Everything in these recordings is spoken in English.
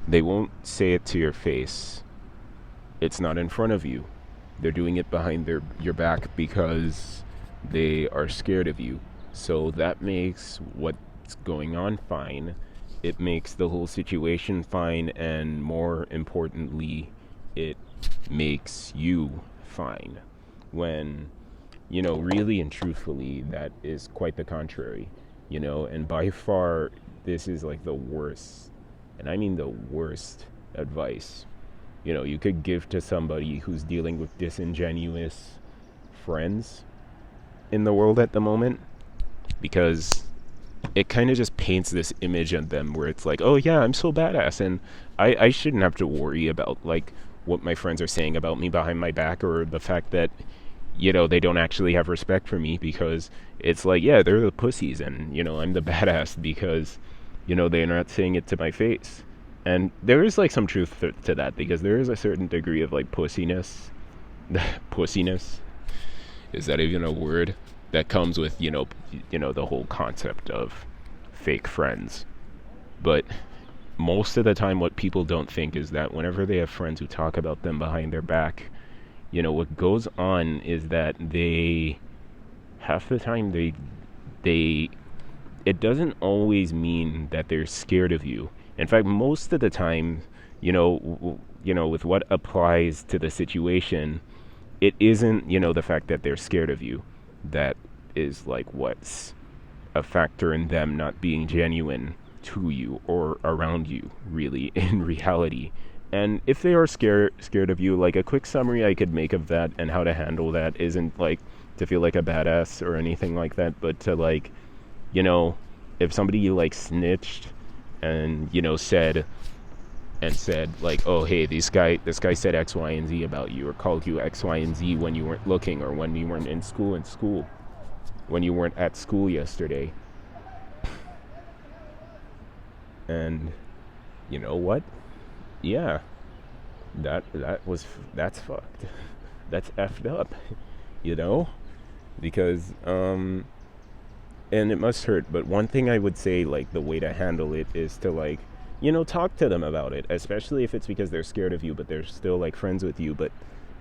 They won't say it to your face. It's not in front of you. They're doing it behind your back because they are scared of you. So that makes what's going on fine. It makes the whole situation fine, and more importantly, it makes you fine. When, really and truthfully, that is quite the contrary. And by far, this is like the worst, and I mean the worst advice you could give to somebody who's dealing with disingenuous friends in the world at the moment, because it kind of just paints this image of them where it's like, oh yeah, I'm so badass, and I shouldn't have to worry about like what my friends are saying about me behind my back, or the fact that they don't actually have respect for me, because it's like, yeah, they're the pussies, and I'm the badass because they're not saying it to my face. And there is like some truth to that, because there is a certain degree of like pussiness. Pussiness, is that even a word? That comes with the whole concept of fake friends. But most of the time, what people don't think is that whenever they have friends who talk about them behind their back, what goes on is that they, half the time, they it doesn't always mean that they're scared of you. In fact, most of the time, with what applies to the situation, it isn't, the fact that they're scared of you that is like what's a factor in them not being genuine to you or around you, really, in reality. And if they are scared of you, like, a quick summary I could make of that and how to handle that isn't like to feel like a badass or anything like that, but to like, you know, if somebody like snitched and said like, oh hey, this guy said X, Y, and Z about you, or called you X, Y, and Z when you weren't looking, or when you weren't in school, when you weren't at school yesterday. And you know what? Yeah, that's fucked. That's effed up, you know? Because and it must hurt, but one thing I would say, like, the way to handle it is to, like, talk to them about it, especially if it's because they're scared of you, but they're still like friends with you, but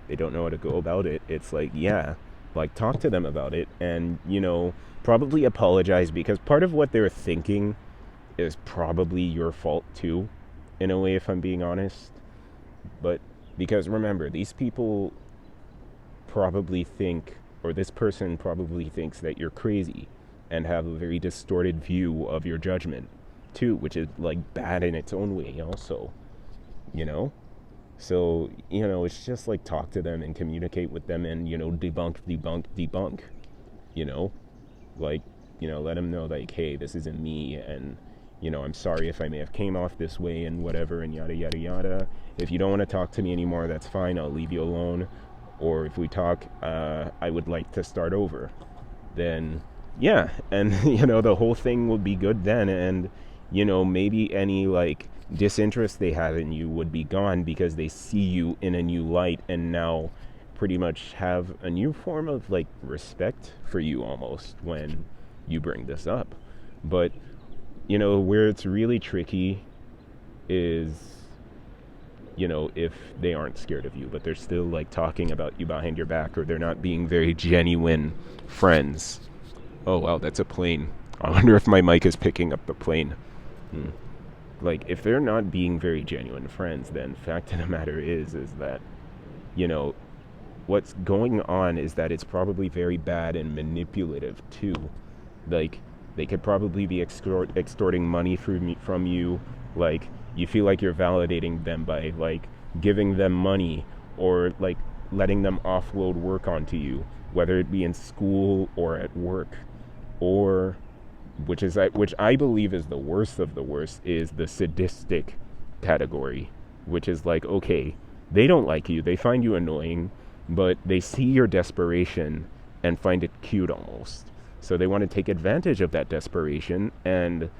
they don't know how to go about it. It's like, yeah, like, talk to them about it, and probably apologize, because part of what they're thinking is probably your fault too, in a way, if I'm being honest. But because remember, these people probably think, or this person probably thinks, that you're crazy and have a very distorted view of your judgment too, which is like bad in its own way also, so it's just like, talk to them and communicate with them, and debunk, you know like, let them know, like, hey, this isn't me, and I'm sorry if I may have came off this way, and whatever, and yada yada yada. If you don't want to talk to me anymore, that's fine, I'll leave you alone. Or if we talk, I would like to start over. Then yeah, and the whole thing will be good then, and maybe any like disinterest they have in you would be gone, because they see you in a new light, and now pretty much have a new form of like respect for you almost, when you bring this up. But where it's really tricky is, if they aren't scared of you, but they're still like talking about you behind your back, or they're not being very genuine friends. Oh wow, that's a plane. I wonder if my mic is picking up the plane. Like, if they're not being very genuine friends, then fact of the matter is that, what's going on is that it's probably very bad and manipulative too. Like, they could probably be extorting money from you. Like, you feel like you're validating them by like giving them money, or like letting them offload work onto you, whether it be in school or at work, or which I believe is the worst of the worst, is the sadistic category, which is like, okay, they don't like you, they find you annoying, but they see your desperation and find it cute almost. So they want to take advantage of that desperation and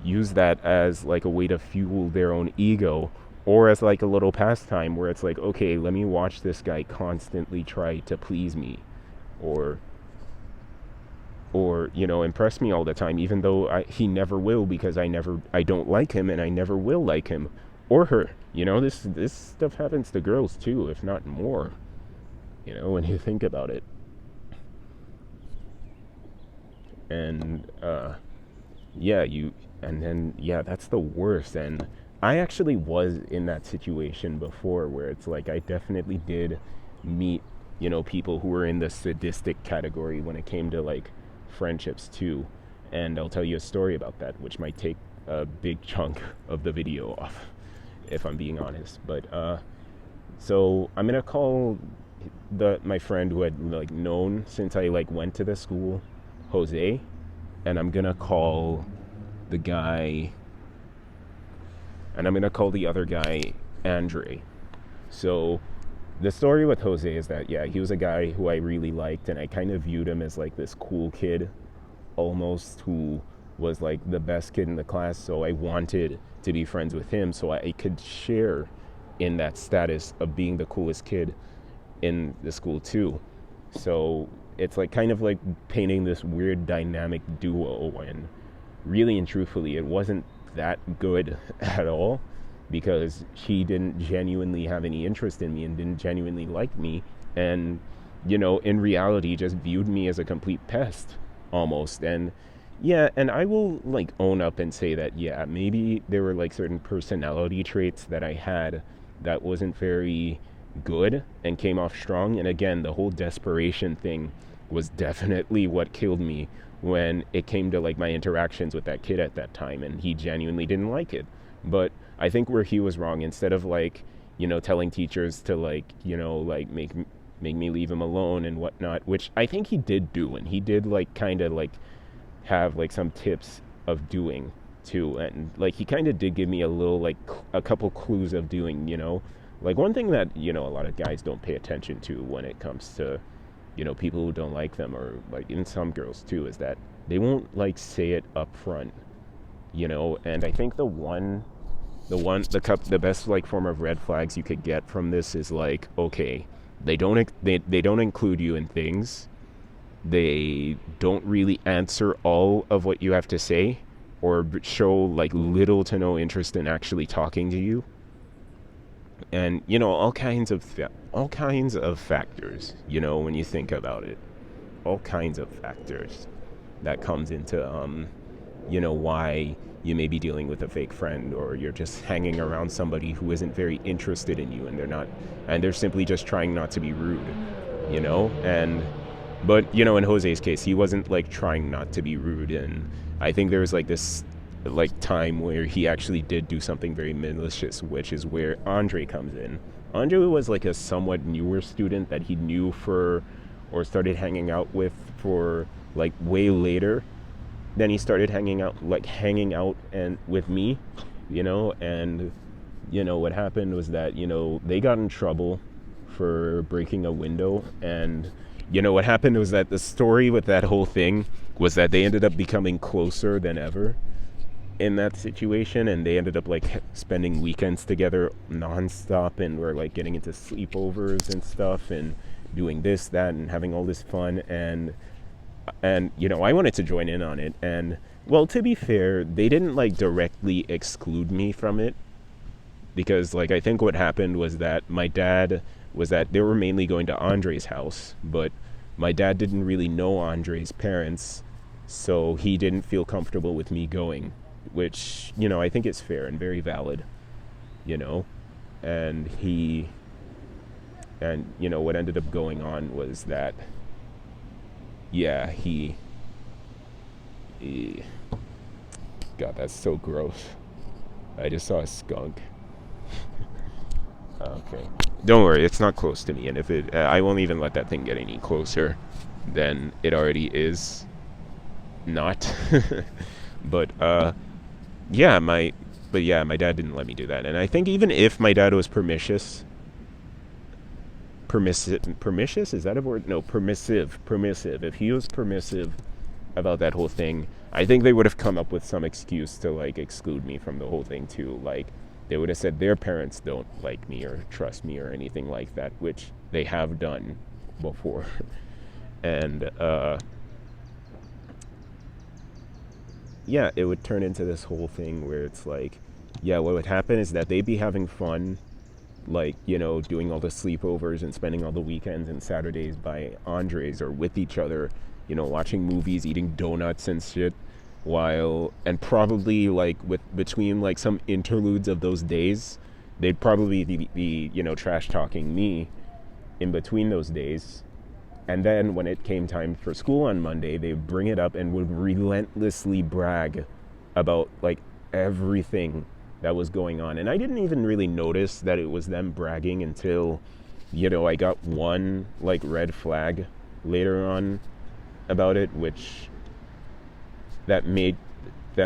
use that as like a way to fuel their own ego, or as like a little pastime where it's like, okay, let me watch this guy constantly try to please me, or or impress me all the time, even though he never will, because I don't like him, and I never will like him or her. This stuff happens to girls too, if not more, when you think about it. And yeah, and then yeah, that's the worst. And I actually was in that situation before, where it's like I definitely did meet people who were in the sadistic category when it came to like friendships too. And I'll tell you a story about that, which might take a big chunk of the video off, if I'm being honest. But so I'm gonna call my friend who had like known since I like went to the school, Jose, and I'm gonna call the guy, and I'm gonna call the other guy Andre. So the story with Jose is that, yeah, he was a guy who I really liked, and I kind of viewed him as like this cool kid, almost, who was like the best kid in the class. So I wanted to be friends with him so I could share in that status of being the coolest kid in the school too. So it's like kind of like painting this weird dynamic duo, and really and truthfully, it wasn't that good at all, because he didn't genuinely have any interest in me and didn't genuinely like me, and in reality just viewed me as a complete pest almost. And yeah, and I will like own up and say that, yeah, maybe there were like certain personality traits that I had that wasn't very good and came off strong. And again, the whole desperation thing was definitely what killed me when it came to like my interactions with that kid at that time, and he genuinely didn't like it. But I think where he was wrong, instead of like telling teachers to like like make me leave him alone and whatnot, which I think he did do, and he did like kind of like have like some tips of doing too, and like he kind of did give me a little like a couple clues of doing, like one thing that a lot of guys don't pay attention to when it comes to people who don't like them, or like in some girls too, is that they won't like say it up front, and I think the best like form of red flags you could get from this is like, okay, they don't include you in things, they don't really answer all of what you have to say, or show like little to no interest in actually talking to you, and all kinds of factors, when you think about it, all kinds of factors that comes into why you may be dealing with a fake friend, or you're just hanging around somebody who isn't very interested in you, and they're simply just trying not to be rude, and but in Jose's case, he wasn't like trying not to be rude, and I think there was like this like time where he actually did do something very malicious, which is where Andre comes in. Andre was like a somewhat newer student that he knew for, or started hanging out with for like way later. Then he started hanging out and with me, and what happened was that they got in trouble for breaking a window, and what happened was that the story with that whole thing was that they ended up becoming closer than ever in that situation, and they ended up like spending weekends together nonstop, and were like getting into sleepovers and stuff, and doing this, that, and having all this fun, and I wanted to join in on it. And well, to be fair, they didn't like directly exclude me from it, because like I think what happened was that they were mainly going to Andre's house, but my dad didn't really know Andre's parents, so he didn't feel comfortable with me going, which I think is fair and very valid, and what ended up going on was that, yeah, he God, that's so gross. I just saw a skunk. Okay, don't worry, it's not close to me, and if I won't even let that thing get any closer than it already is not. But my dad didn't let me do that, and I think even if my dad was permissive, is that a word? No, permissive. If he was permissive about that whole thing, I think they would have come up with some excuse to like exclude me from the whole thing too. Like they would have said their parents don't like me or trust me or anything like that, which they have done before. And yeah, it would turn into this whole thing where it's like, yeah, what would happen is that they'd be having fun, like, doing all the sleepovers and spending all the weekends and Saturdays by Andres or with each other, watching movies, eating donuts and shit, and probably like with between like some interludes of those days, they'd probably be trash talking me in between those days. And then when it came time for school on Monday, they would bring it up and would relentlessly brag about like everything that was going on. And I didn't even really notice that it was them bragging until, I got one like red flag later on about it, which that made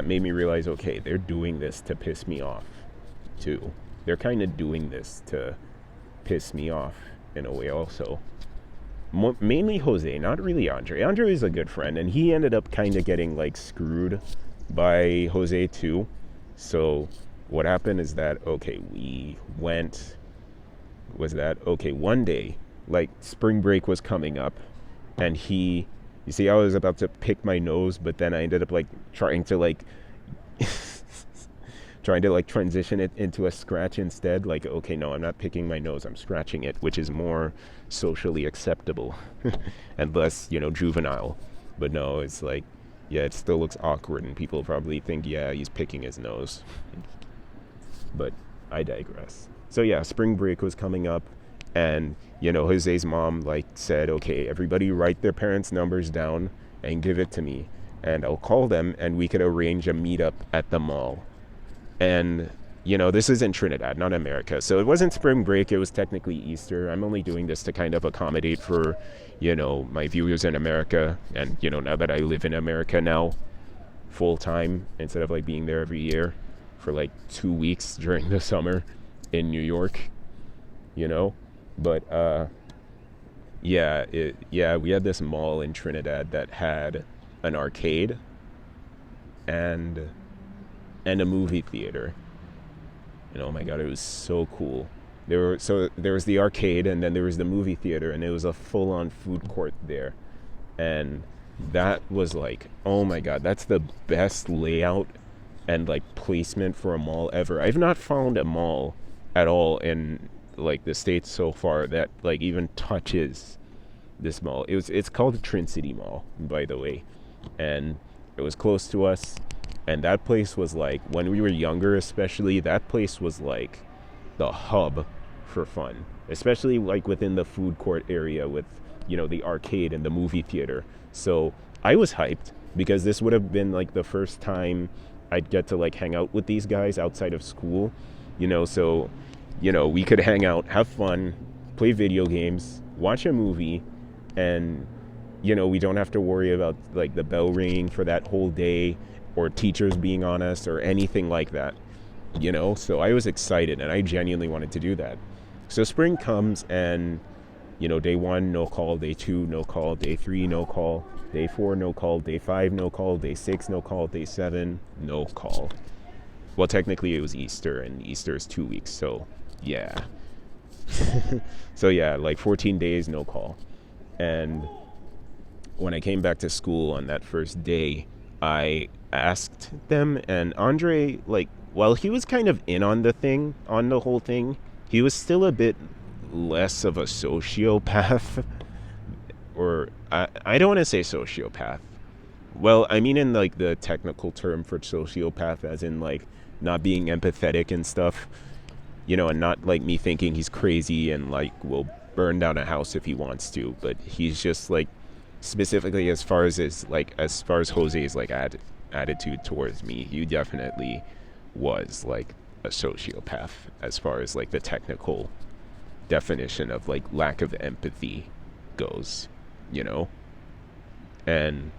me realize, okay, they're doing this to piss me off too. They're kind of doing this to piss me off in a way also. Mainly Jose, not really Andre. Andre is a good friend, and he ended up kind of getting like screwed by Jose too. So what happened is that, okay, one day, like spring break was coming up, and you see, I was about to pick my nose, but then I ended up like trying to transition it into a scratch instead. Like, okay, no, I'm not picking my nose, I'm scratching it, which is more socially acceptable and less, juvenile. But no, it's like, yeah, it still looks awkward, and people probably think, yeah, he's picking his nose. But I digress. So yeah, spring break was coming up, and Jose's mom like said, okay, everybody write their parents' numbers down and give it to me, and I'll call them and we could arrange a meetup at the mall. And this is in Trinidad, not America, so it wasn't spring break, it was technically Easter. I'm only doing this to kind of accommodate for my viewers in America, and now that I live in America now full time instead of like being there every year for like 2 weeks during the summer in New York, but we had this mall in Trinidad that had an arcade and a movie theater. And oh my god, it was so cool. There was the arcade, and then there was the movie theater, and it was a full-on food court there. And that was like, oh my god, that's the best layout and like placement for a mall ever. I've not found a mall at all in like the States so far that like even touches this mall. It's called the Trin City Mall, by the way, and it was close to us. And that place was like, when we were younger especially, that place was like the hub for fun, especially like within the food court area with the arcade and the movie theater. So I was hyped because this would have been like the first time I'd get to like hang out with these guys outside of school, so we could hang out, have fun, play video games, watch a movie, and we don't have to worry about like the bell ringing for that whole day or teachers being on us or anything like that, so I was excited and I genuinely wanted to do that. So spring comes, and day 1 no call, day 2 no call, day 3 no call, day 4 no call, day 5 no call, day 6 no call, day 7 no call. Well, technically it was Easter, and Easter is 2 weeks, so yeah. So yeah, like 14 days no call. And when I came back to school on that first day, I asked them, and Andre, like, while he was kind of in on the whole thing, he was still a bit less of a sociopath. Or I don't want to say sociopath. Well, I mean in like the technical term for sociopath, as in like not being empathetic and stuff, and not like me thinking he's crazy and like will burn down a house if he wants to, but he's just like, specifically as far as Jose's like attitude towards me, he definitely was like a sociopath as far as like the technical definition of like lack of empathy goes, and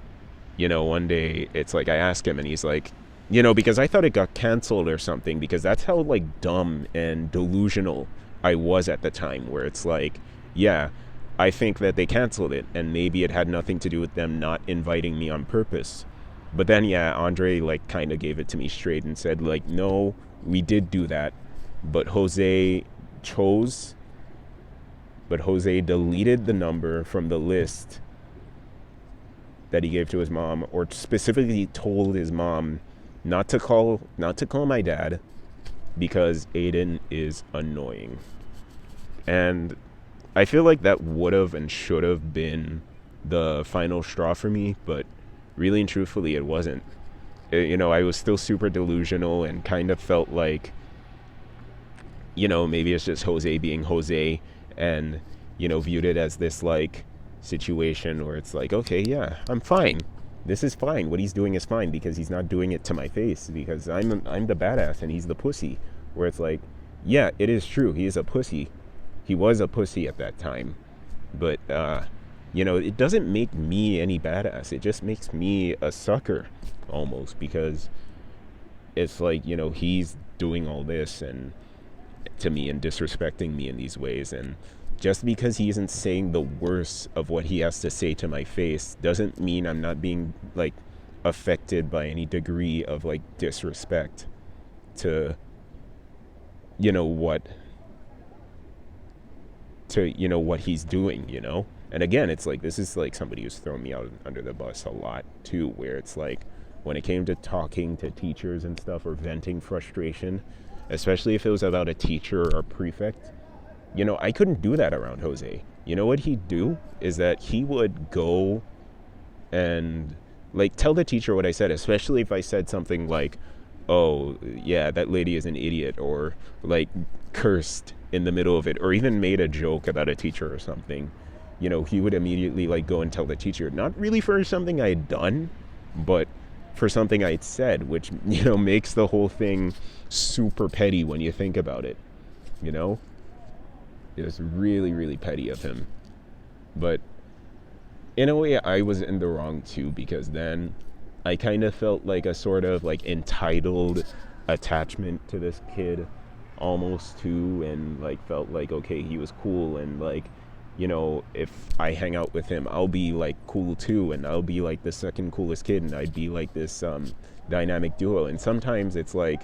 one day it's like I ask him, and he's like, because I thought it got canceled or something, because that's how like dumb and delusional I was at the time, where it's like, yeah, I think that they canceled it, and maybe it had nothing to do with them not inviting me on purpose. But then, yeah, Andre like kind of gave it to me straight and said like, no, we did do that, but Jose deleted the number from the list that he gave to his mom, or specifically told his mom not to call my dad because Aiden is annoying. And I feel like that would have and should have been the final straw for me, but really and truthfully, it wasn't. I was still super delusional and kind of felt like, maybe it's just Jose being Jose, and, viewed it as this like situation where it's like, okay, yeah, I'm fine. This is fine. What he's doing is fine because he's not doing it to my face, because I'm the badass and he's the pussy. Where it's like, yeah, it is true. He is a pussy. He was a pussy at that time. But, it doesn't make me any badass. It just makes me a sucker almost, because it's like, he's doing all this and to me and disrespecting me in these ways. And just because he isn't saying the worst of what he has to say to my face doesn't mean I'm not being like affected by any degree of like disrespect to what he's doing. And again, it's like, this is like somebody who's thrown me out under the bus a lot too, where it's like, when it came to talking to teachers and stuff, or venting frustration, especially if it was about a teacher or a prefect, I couldn't do that around Jose. What he'd do is that he would go and like tell the teacher what I said, especially if I said something like, oh yeah, that lady is an idiot, or like cursed in the middle of it, or even made a joke about a teacher or something. He would immediately like go and tell the teacher, not really for something I had done, but for something I'd said, which, makes the whole thing super petty when you think about it. It was really, really petty of him. But in a way, I was in the wrong too, because then I kind of felt like a sort of like entitled attachment to this kid almost too, and like felt like, okay, he was cool, and like, if I hang out with him, I'll be like cool too, and I'll be like the second coolest kid, and I'd be like this dynamic duo. And sometimes it's like,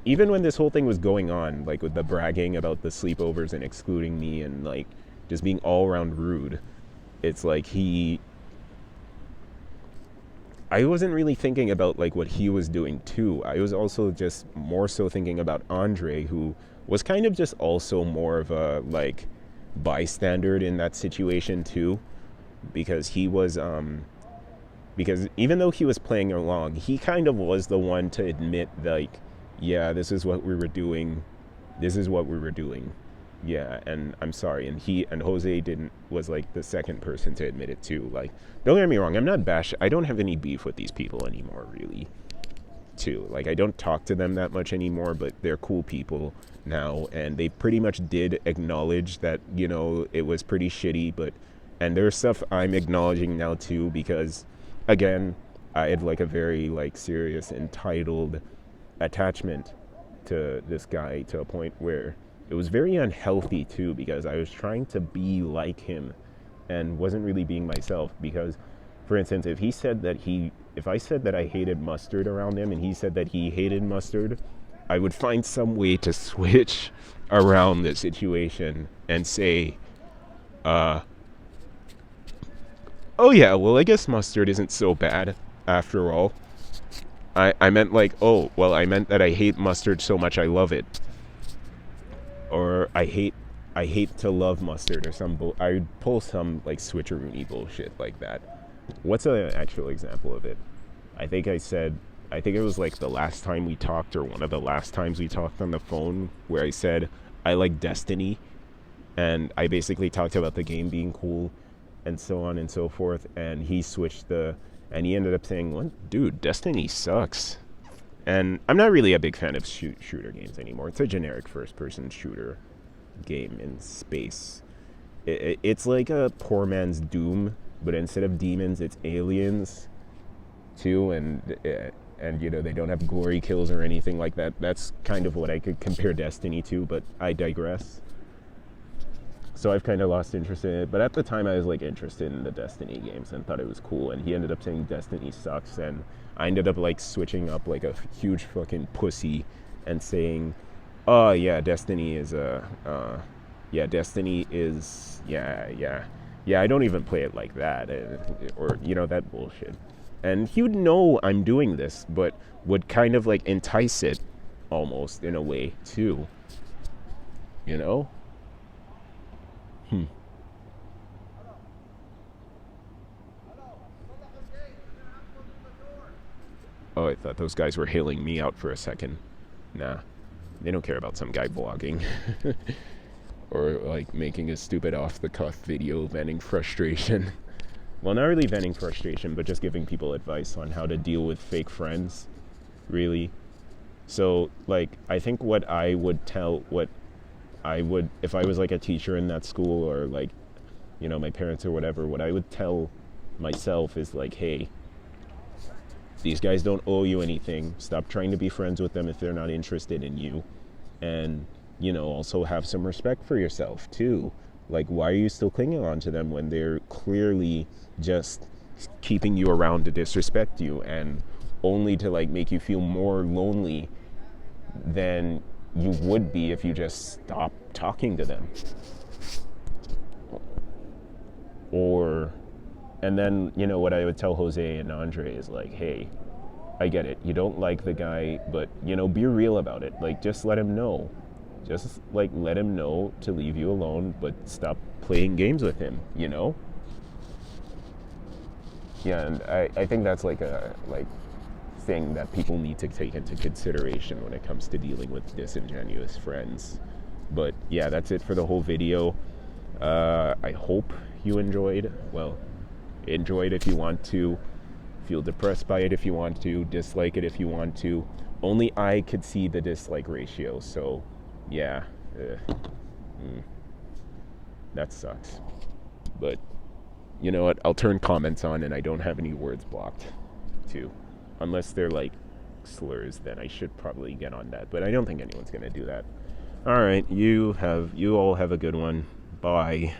even when this whole thing was going on, like with the bragging about the sleepovers and excluding me and like just being all around rude, it's like I wasn't really thinking about like what he was doing too. I was also just more so thinking about Andre, who was kind of just also more of a like bystander in that situation too, because he was because even though he was playing along, he kind of was the one to admit like, yeah, this is what we were doing, yeah, and I'm sorry. And Jose was like the second person to admit it too. Like, don't get me wrong, I don't have any beef with these people anymore, really, too. Like, I don't talk to them that much anymore, but they're cool people now, and they pretty much did acknowledge that, it was pretty shitty, and there's stuff I'm acknowledging now too, because again, I had like a very like serious entitled attachment to this guy, to a point where it was very unhealthy too, because I was trying to be like him and wasn't really being myself. Because, for instance, if I said that I hated mustard around him and he said that he hated mustard, I would find some way to switch around the situation and say, oh yeah, well, I guess mustard isn't so bad after all. I meant like, oh, well, I meant that I hate mustard so much I love it. Or I hate to love mustard, or I would pull some like switcheroony bullshit like that. What's an actual example of it? I think it was like the last time we talked, or one of the last times we talked on the phone, where I said I like Destiny, and I basically talked about the game being cool and so on and so forth, and he ended up saying, well, dude, Destiny sucks. And I'm not really a big fan of shooter games anymore. It's a generic first-person shooter game in space. It's like a poor man's Doom, but instead of demons, it's aliens, too, and they don't have glory kills or anything like that. That's kind of what I could compare Destiny to, but I digress. So I've kind of lost interest in it, but at the time I was like interested in the Destiny games and thought it was cool, and he ended up saying Destiny sucks, and I ended up like switching up like a huge fucking pussy and saying, oh yeah, Destiny is yeah, Yeah, I don't even play it like that, or that bullshit. And he would know I'm doing this, but would kind of like entice it, almost in a way too. You know? Hmm. Oh, I thought those guys were hailing me out for a second. Nah, they don't care about some guy vlogging. Or like making a stupid off the cuff video venting frustration. Well, not really venting frustration, but just giving people advice on how to deal with fake friends, really. So, like, I think what I would tell, what I would, if I was like a teacher in that school, or like, my parents or whatever, what I would tell myself is like, hey, these guys don't owe you anything. Stop trying to be friends with them if they're not interested in you. And, also have some respect for yourself too. Like, why are you still clinging on to them when they're clearly just keeping you around to disrespect you and only to like make you feel more lonely than you would be if you just stopped talking to them? Or, and then, what I would tell Jose and Andre is like, hey, I get it. You don't like the guy, but, be real about it. Like, just let him know. Just, like, let him know to leave you alone, but stop playing games with him, Yeah, and I think that's, like, a, thing that people need to take into consideration when it comes to dealing with disingenuous friends. But, yeah, that's it for the whole video. I hope you enjoyed. Well, enjoy it if you want to. Feel depressed by it if you want to. Dislike it if you want to. Only I could see the dislike ratio, so yeah. That sucks. But you know what? I'll turn comments on and I don't have any words blocked too. Unless they're like slurs, then I should probably get on that. But I don't think anyone's gonna do that. Alright, you all have a good one. Bye.